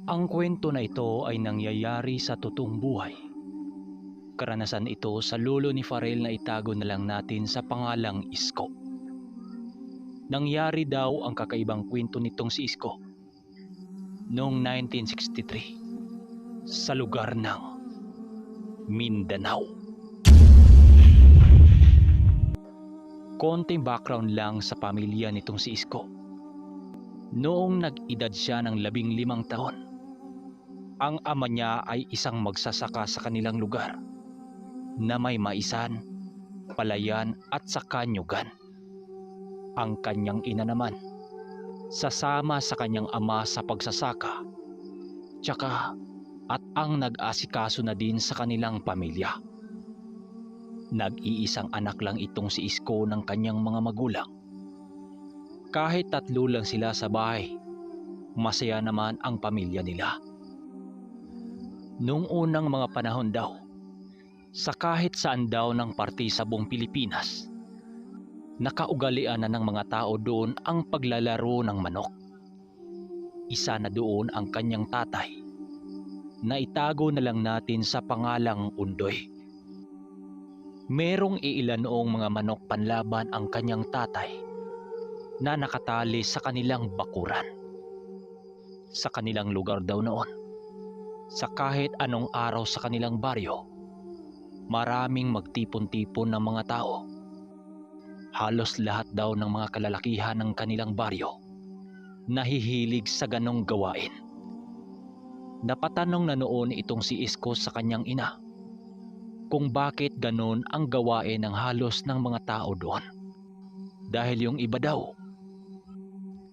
Ang kwento na ito ay nangyayari sa totoong buhay. Karanasan ito sa lolo ni Farel na itago na lang natin sa pangalang Isko. Nangyari daw ang kakaibang kwento nitong si Isko noong 1963 sa lugar ng Mindanao. Konting background lang sa pamilya nitong si Isko. Noong nag-edad siya ng 15 taon, ang ama niya ay isang magsasaka sa kanilang lugar na may maisan, palayan at saka nyugan. Ang kanyang ina naman, sasama sa kanyang ama sa pagsasaka, tsaka at ang nag-asikaso na din sa kanilang pamilya. Nag-iisang anak lang itong si Isko ng kanyang mga magulang. Kahit 3 lang sila sa bahay, masaya naman ang pamilya nila. Noong unang mga panahon daw, sa kahit saan daw ng parte sa buong Pilipinas, nakaugalian na ng mga tao doon ang paglalaro ng manok. Isa na doon ang kanyang tatay, na itago na lang natin sa pangalang Undoy. Merong iilan noong mga manok panlaban ang kanyang tatay na nakatali sa kanilang bakuran. Sa kanilang lugar daw noon, sa kahit anong araw sa kanilang baryo, maraming magtipon-tipon ng mga tao. Halos lahat daw ng mga kalalakihan ng kanilang baryo nahihilig sa ganong gawain. Napatanong na noon itong si Isko sa kanyang ina kung bakit ganon ang gawain ng halos ng mga tao doon. Dahil yung iba daw,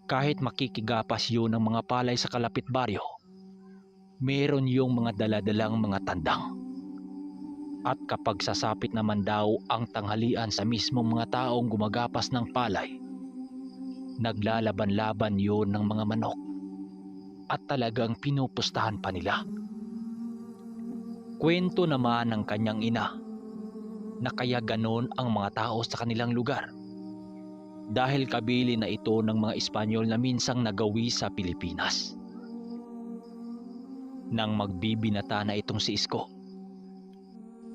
kahit makikigapas yun ng mga palay sa kalapit baryo, meron yung mga daladalang mga tandang. At kapag sasapit naman daw ang tanghalian sa mismong mga taong gumagapas ng palay, naglalaban-laban yun ng mga manok at talagang pinupustahan pa nila. Kwento naman ng kanyang ina na kaya ganon ang mga tao sa kanilang lugar dahil kabili na ito ng mga Espanyol na minsang nagawi sa Pilipinas. Nang magbibinata na itong si Isko,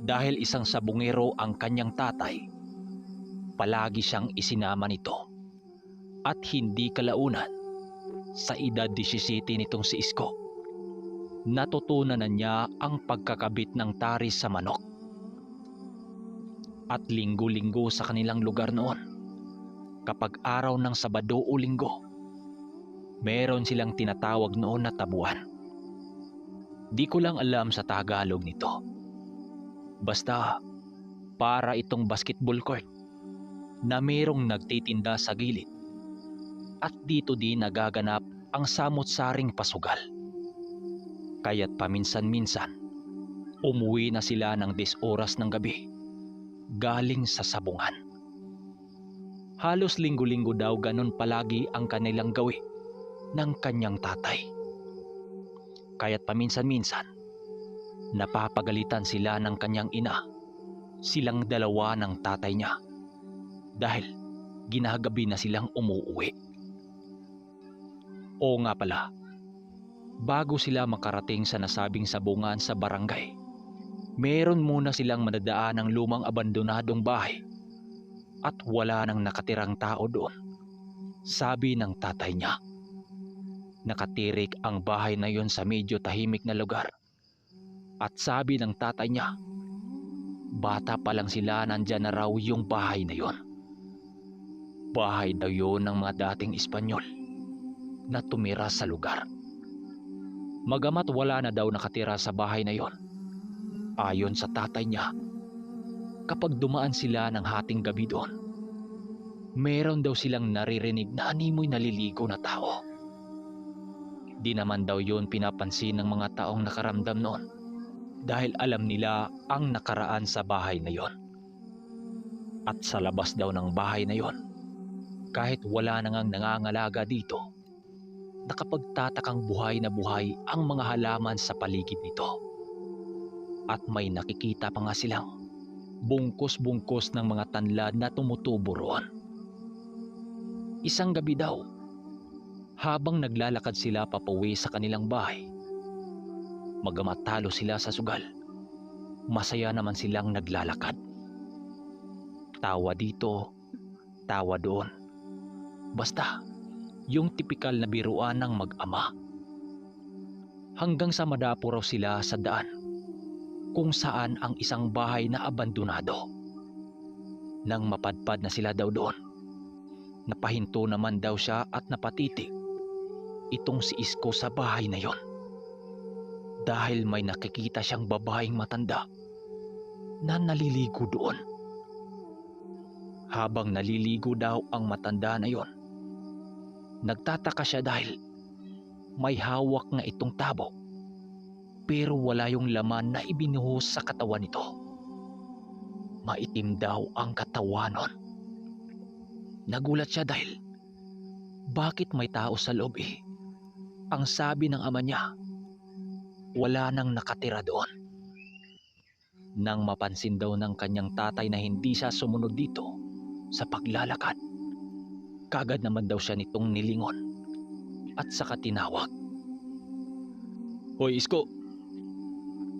dahil isang sabungero ang kanyang tatay, palagi siyang isinama nito at hindi kalaunan sa edad 17 nitong si Isko, natutunan na niya ang pagkakabit ng taris sa manok. At linggo-linggo sa kanilang lugar noon, kapag araw ng Sabado o Linggo, meron silang tinatawag noon na tabuan. Di ko lang alam sa Tagalog nito. Basta para itong basketball court na merong nagtitinda sa gilid at dito din nagaganap ang samot-saring pasugal. Kaya't paminsan-minsan, umuwi na sila ng 10 oras ng gabi galing sa sabungan. Halos linggo-linggo daw ganun palagi ang kanilang gawi ng kanyang tatay. Kaya't paminsan-minsan, napapagalitan sila ng kanyang ina, silang dalawa ng tatay niya, dahil ginagabi na silang umuuwi. Oo nga pala, bago sila makarating sa nasabing sabungan sa barangay, meron muna silang madadaan ng lumang abandonadong bahay at wala nang nakatirang tao doon. Sabi ng tatay niya, nakatirik ang bahay na yon sa medyo tahimik na lugar. At sabi ng tatay niya, bata pa lang sila nandyan na raw yung bahay na yon. Bahay daw yun ng mga dating Espanyol na tumira sa lugar. Magamat wala na daw nakatira sa bahay na yon, ayon sa tatay niya, kapag dumaan sila ng hating gabi doon, meron daw silang naririnig na animoy naliligo na tao. Di naman daw yun pinapansin ng mga taong nakaramdam noon dahil alam nila ang nakaraan sa bahay na yon. At sa labas daw ng bahay na yon, kahit wala nang nangangalaga dito, nakapagtatakang buhay na buhay ang mga halaman sa paligid nito. At may nakikita pa nga silang bungkos-bungkos ng mga tanlad na tumutubo roon. Isang gabi daw, habang naglalakad sila papauwi sa kanilang bahay, Bagamat talo sila sa sugal, masaya naman silang naglalakad. Tawa dito, tawa doon. Basta, yung tipikal na biruan ng mag-ama. Hanggang sa madapo raw sila sa daan, kung saan ang isang bahay na abandonado. Nang mapadpad na sila daw doon, napahinto naman daw siya at napatitig itong si Isko sa bahay na yon. Dahil may nakikita siyang babaeng matanda na naliligo doon. Habang naliligo daw ang matanda na yon, nagtataka siya dahil may hawak nga itong tabo, pero wala yung laman na ibinuhos sa katawan nito. Maitim daw ang katawan nun. Nagulat siya dahil bakit may tao sa loob eh? Ang sabi ng ama niya, wala nang nakatira doon. Nang mapansin daw ng kanyang tatay na hindi siya sumunod dito sa paglalakad, kaagad naman daw siya nitong nilingon at saka tinawag. Hoy Isko,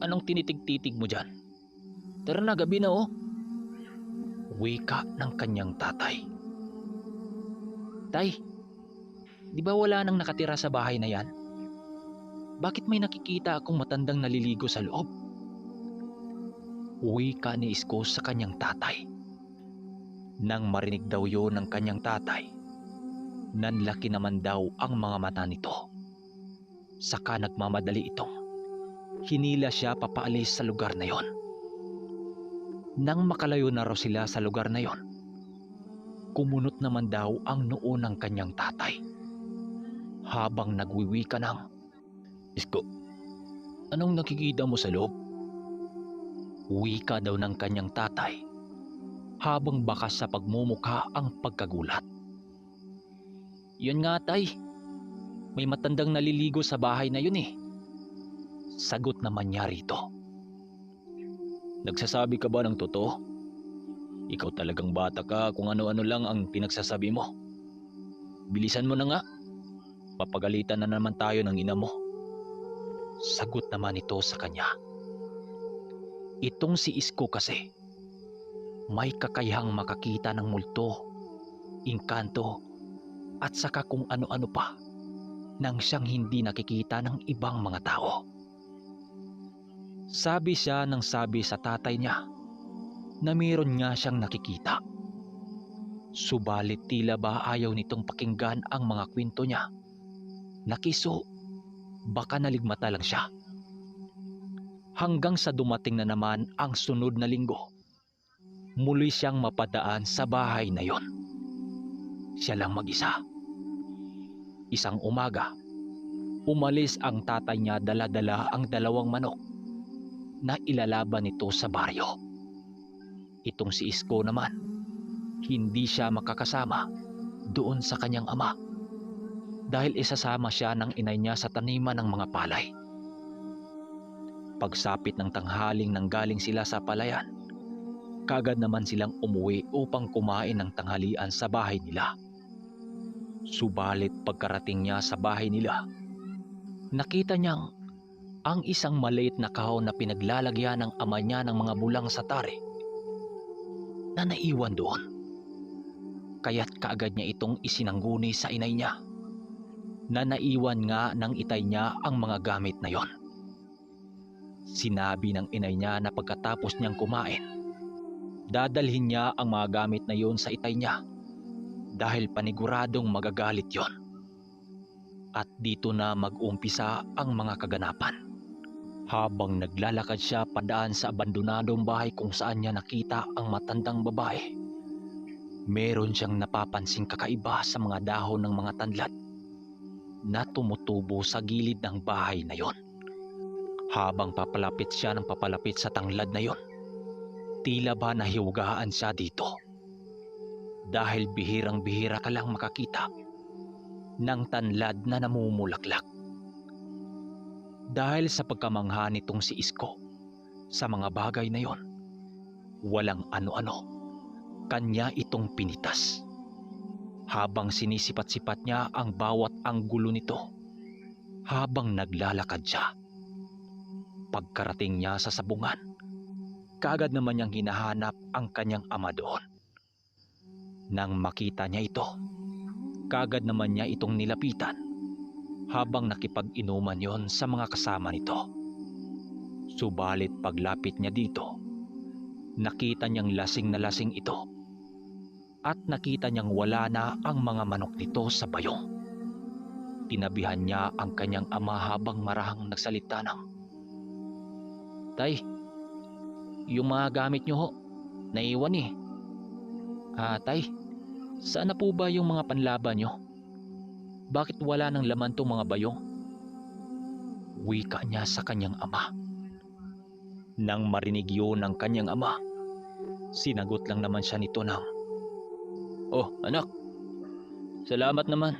anong tinitig-titig mo dyan? Tara na, gabi na oh. Wika ng kanyang tatay. Tay, di ba wala nang nakatira sa bahay na yan? Bakit may nakikita akong matandang naliligo sa loob? Wika ni Isko sa kanyang tatay. Nang marinig daw yun ng kanyang tatay, nanlaki naman daw ang mga mata nito. Saka nagmamadali itong hinila siya papaalis sa lugar na yon. Nang makalayo na raw sila sa lugar na yon, kumunot naman daw ang noo ng kanyang tatay. Habang nagwiwika ng, Isko, anong nakikita mo sa loob? Wika daw ng kanyang tatay habang bakas sa pagmumukha ang pagkagulat. Yun nga tay, may matandang naliligo sa bahay na yun eh. Sagot naman niya rito. Nagsasabi ka ba ng totoo? Ikaw talagang bata ka kung ano-ano lang ang pinagsasabi mo. Bilisan mo na nga. Papagalitan na naman tayo ng ina mo. Sagot naman ito sa kanya. Itong si Isko kasi, may kakayahang makakita ng multo, engkanto, at saka kung ano-ano pa nang siyang hindi nakikita ng ibang mga tao. Sabi siya ng sabi sa tatay niya na meron nga siyang nakikita. Subalit tila ba ayaw nitong pakinggan ang mga kwento niya. Nakiso, baka naligmata lang siya. Hanggang sa dumating na naman ang sunod na linggo, muli siyang mapadaan sa bahay na yon. Siya lang mag-isa. Isang umaga, umalis ang tatay niya dala-dala ang 2 manok na ilalaban nito sa baryo. Itong si Isko naman, hindi siya makakasama doon sa kanyang ama dahil isasama siya ng inay niya sa taniman ng mga palay. Pagsapit ng tanghaling nanggaling sila sa palayan, kaagad naman silang umuwi upang kumain ng tanghalian sa bahay nila. Subalit pagkarating niya sa bahay nila, nakita niyang ang isang maliit na kahon na pinaglalagyan ng ama niya ng mga bulang sa tari na naiwan doon. Kaya't kaagad niya itong isinangguni sa inay niya na naiwan nga ng itay niya ang mga gamit na yon. Sinabi ng inay niya na pagkatapos niyang kumain, dadalhin niya ang mga gamit na yon sa itay niya dahil paniguradong magagalit yon. At dito na mag-umpisa ang mga kaganapan. Habang naglalakad siya padaan sa abandonadong bahay kung saan niya nakita ang matandang babae, meron siyang napapansing kakaiba sa mga dahon ng mga tanlad na tumutubo sa gilid ng bahay na yon. Habang papalapit siya ng papalapit sa tanglad na yon, tila ba nahiwagaan siya dito. Dahil bihirang-bihira ka lang makakita ng tanlad na namumulaklak. Dahil sa pagkamangha nitong si Isko sa mga bagay na yon, walang ano-ano, kanya itong pinitas. Habang sinisipat-sipat niya ang bawat anggulo nito habang naglalakad siya. Pagkarating niya sa sabungan, kaagad naman niyang hinahanap ang kanyang ama doon. Nang makita niya ito, kaagad naman niya itong nilapitan habang nakipag-inuman yon sa mga kasama nito. Subalit paglapit niya dito, nakita niyang lasing na lasing ito at nakita niyang wala na ang mga manok nito sa bayong. Tinabihan niya ang kanyang ama habang marahang nagsalita ng, "Tay, yung mga gamit niyo ho, naiwan eh. Tay, saan na po ba yung mga panlaban niyo? Bakit wala ng laman tong mga bayong?" Wika niya sa kanyang ama. Nang marinig yun ng kanyang ama, sinagot lang naman siya nito ng, "Oh anak, salamat naman.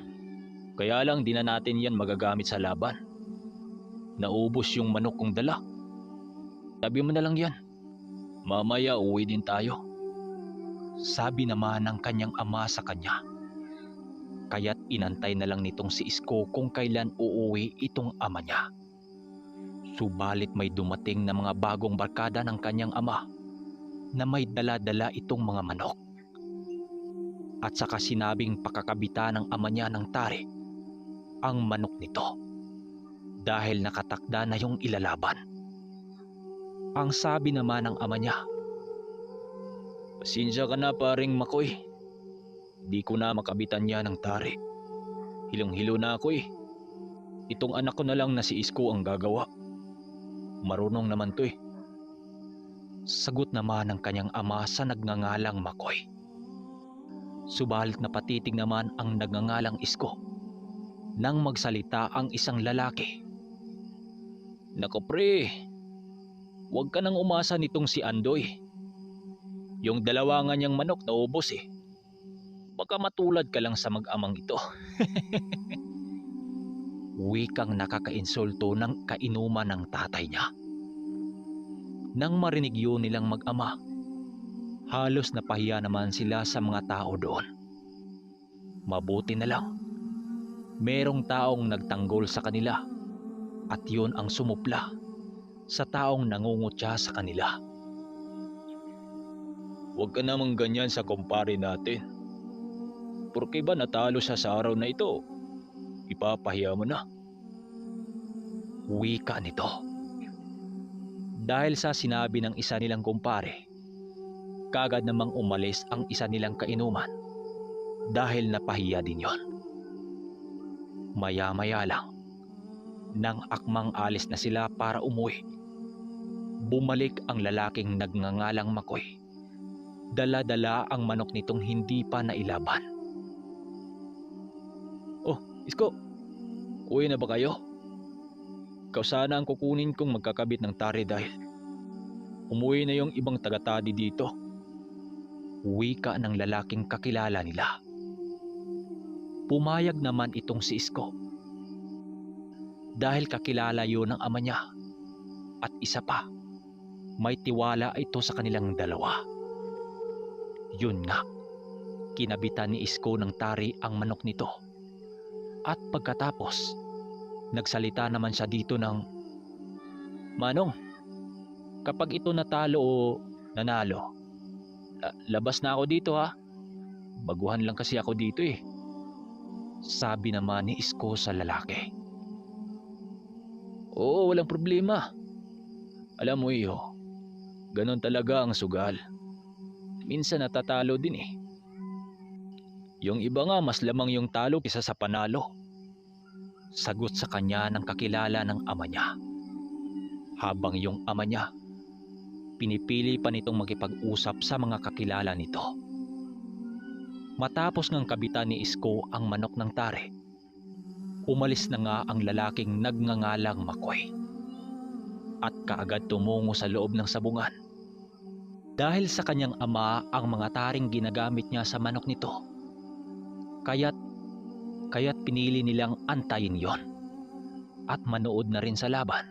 Kaya lang di na natin yan magagamit sa laban. Naubos yung manok kong dala. Sabi mo na lang yan. Mamaya uwi din tayo." Sabi naman ng kanyang ama sa kanya. Kaya't inantay na lang nitong si Isko kung kailan uuwi itong ama niya. Subalit may dumating na mga bagong barkada ng kanyang ama na may dala-dala itong mga manok. At saka sinabing pakakabitan ng ama niya ng tari ang manok nito dahil nakatakda na yung ilalaban. Ang sabi naman ng ama niya, "Pasensya ka na paring Makoy. Di ko na makabitan niya ng tari. Hilong-hilo na ako eh. Itong anak ko na lang na si Isko ang gagawa. Marunong naman to eh." Sagot naman ng kanyang ama sa nagngangalang Makoy. Subalit napatitig naman ang nagngangalang Isko nang magsalita ang isang lalaki. "Nako pre, huwag ka nang umasa nitong si Andoy. Yung dalawa nga niyang manok naubos eh. Baka matulad ka lang sa mag-amang ito." Wikang nakakainsulto ng kainuman ng tatay niya. Nang marinig yun nilang mag-ama, halos napahiya naman sila sa mga tao doon. Mabuti na lang, merong taong nagtanggol sa kanila at yun ang sumupla sa taong nangungutya sa kanila. "Huwag ka namang ganyan sa kumpare natin. Porke ba natalo siya sa araw na ito, ipapahiya mo na?" Wika nito. Dahil sa sinabi ng isa nilang kumpare, kaagad namang umalis ang isa nilang kainuman dahil napahiya din yon. Maya-maya lang, nang akmang alis na sila para umuwi, bumalik ang lalaking nagngangalang Makoy. Dala-dala ang manok nitong hindi pa nailaban. "Oh, Isko, uwi na ba kayo? Ikaw sana ang kukunin kong magkakabit ng tari dahil umuwi na yung ibang taga-tadi dito." Wika ng lalaking kakilala nila. Pumayag naman itong si Isko dahil kakilala yun ng ama niya at isa pa, may tiwala ito sa kanilang dalawa. Yun nga, kinabitan ni Isko ng tari ang manok nito at pagkatapos, nagsalita naman siya dito ng, "Manong, kapag ito natalo o nanalo, labas na ako dito ha. Baguhan lang kasi ako dito eh." Sabi naman ni Isko sa lalaki. "Oo, walang problema. Alam mo iyo, ganon talaga ang sugal. Minsan natatalo din eh. Yung iba nga mas lamang yung talo kaysa sa panalo." Sagot sa kanya ng kakilala ng ama niya. Habang yung ama niya, pinipili pa nitong makipag-usap sa mga kakilala nito. Matapos ngang kabitan ni Isko ang manok ng tare, umalis na nga ang lalaking nagngangalang Makoy at kaagad tumungo sa loob ng sabungan. Dahil sa kanyang ama ang mga taring ginagamit niya sa manok nito, kaya't pinili nilang antayin yon at manood na rin sa laban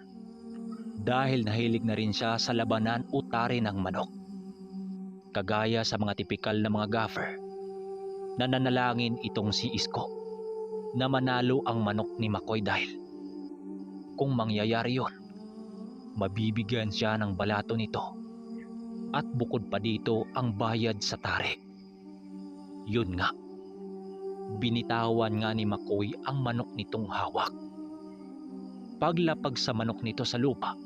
dahil nahilig na rin siya sa labanan o tari ng manok. Kagaya sa mga tipikal na mga gaffer, nananalangin itong si Isko na manalo ang manok ni Makoy dahil kung mangyayari yon, mabibigyan siya ng balato nito at bukod pa dito ang bayad sa tari. Yun nga, binitawan nga ni Makoy ang manok nitong hawak. Paglapag sa manok nito sa lupa,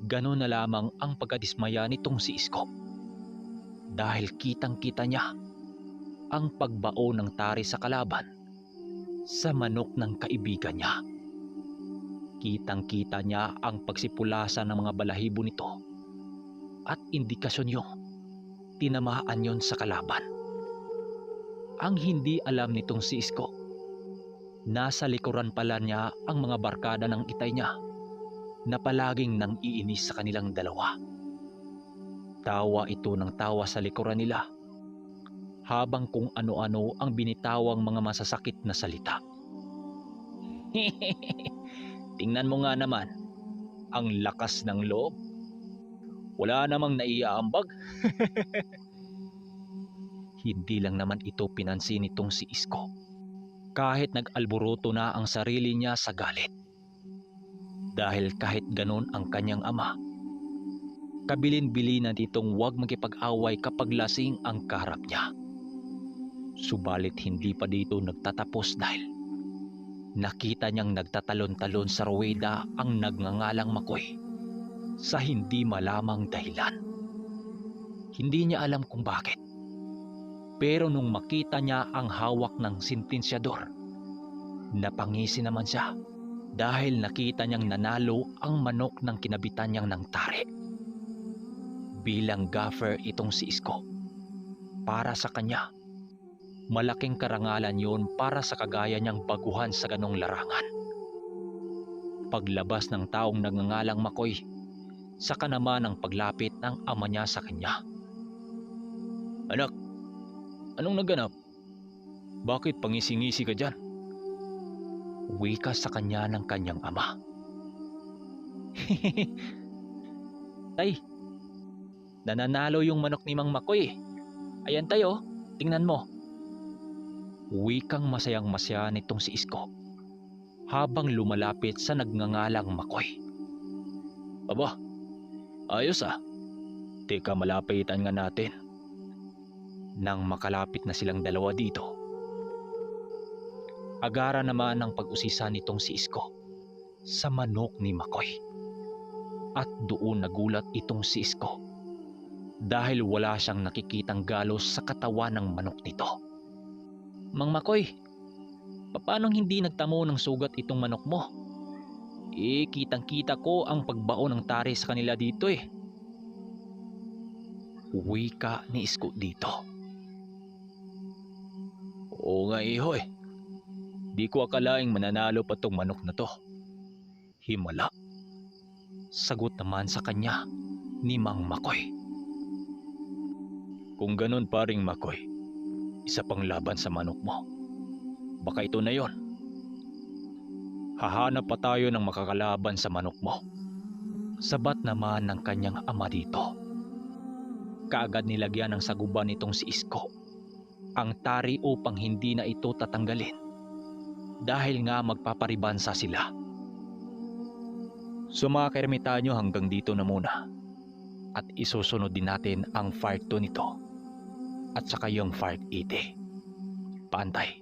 gano'n na lamang ang pagkadismaya nitong si Isko. Dahil kitang-kita niya ang pagbao ng tari sa kalaban sa manok ng kaibigan niya. Kitang-kita niya ang pagsipulasan ng mga balahibo nito at indikasyon yung tinamaan yon sa kalaban. Ang hindi alam nitong si Isko, nasa likuran pala niya ang mga barkada ng itay niya na palaging nang iinis sa kanilang dalawa. Tawa ito ng tawa sa likuran nila habang kung ano-ano ang binitawang mga masasakit na salita. Tingnan mo nga naman, ang lakas ng loob. Wala namang naiaambag. Hindi lang naman ito pinansin nitong si Isko. Kahit nag-alburuto na ang sarili niya sa galit. Dahil kahit ganon ang kanyang ama, kabilin-bilinan itong huwag makipag-away kapag lasing ang kaharap niya. Subalit hindi pa dito nagtatapos dahil nakita niyang nagtatalon-talon sa ruweda ang nagngangalang Makoy sa hindi malamang dahilan. Hindi niya alam kung bakit. Pero nung makita niya ang hawak ng sentensyador, napangisi naman siya dahil nakita niyang nanalo ang manok ng kinabitan niyang ng tari. Bilang gaffer itong si Isko, para sa kanya, malaking karangalan yun para sa kagaya niyang baguhan sa ganong larangan. Paglabas ng taong nagngangalang Makoy, saka naman ang paglapit ng ama niya sa kanya. Anak, anong naganap? Bakit pangisi-ngisi ka dyan? Wika sa kanya ng kanyang ama. Tay, nananalo yung manok ni Mang Makoy. Ayan tayo, tingnan mo. Wikang masayang-masaya nitong si Isko habang lumalapit sa nagngangalang Makoy. Aba, ayos ah. Teka, malapitan nga natin. Nang makalapit na silang dalawa dito, agara naman ang pag-usisa nitong si Isko sa manok ni Makoy. At doon nagulat itong si Isko dahil wala siyang nakikitang galos sa katawan ng manok nito. Mang Makoy, paanong hindi nagtamo ng sugat itong manok mo? Kitang-kita ko ang pagbao ng tari sa kanila dito eh. Wika ni Isko dito. Oo nga iho eh. Di ko akalaing mananalo pa tong manok na to. Himala. Sagot naman sa kanya ni Mang Makoy. Kung ganun paring Makoy, isa pang laban sa manok mo. Baka ito na yon. Hahanap pa tayo ng makakalaban sa manok mo. Sabat naman ng kanyang ama dito. Kaagad nilagyan ng saguban nitong si Isko ang tari upang hindi na ito tatanggalin dahil nga magpaparibansa sila. So mga kaermitanyo, hanggang dito na muna at isusunod din natin ang part 2 nito at saka yung part 80. Pantay.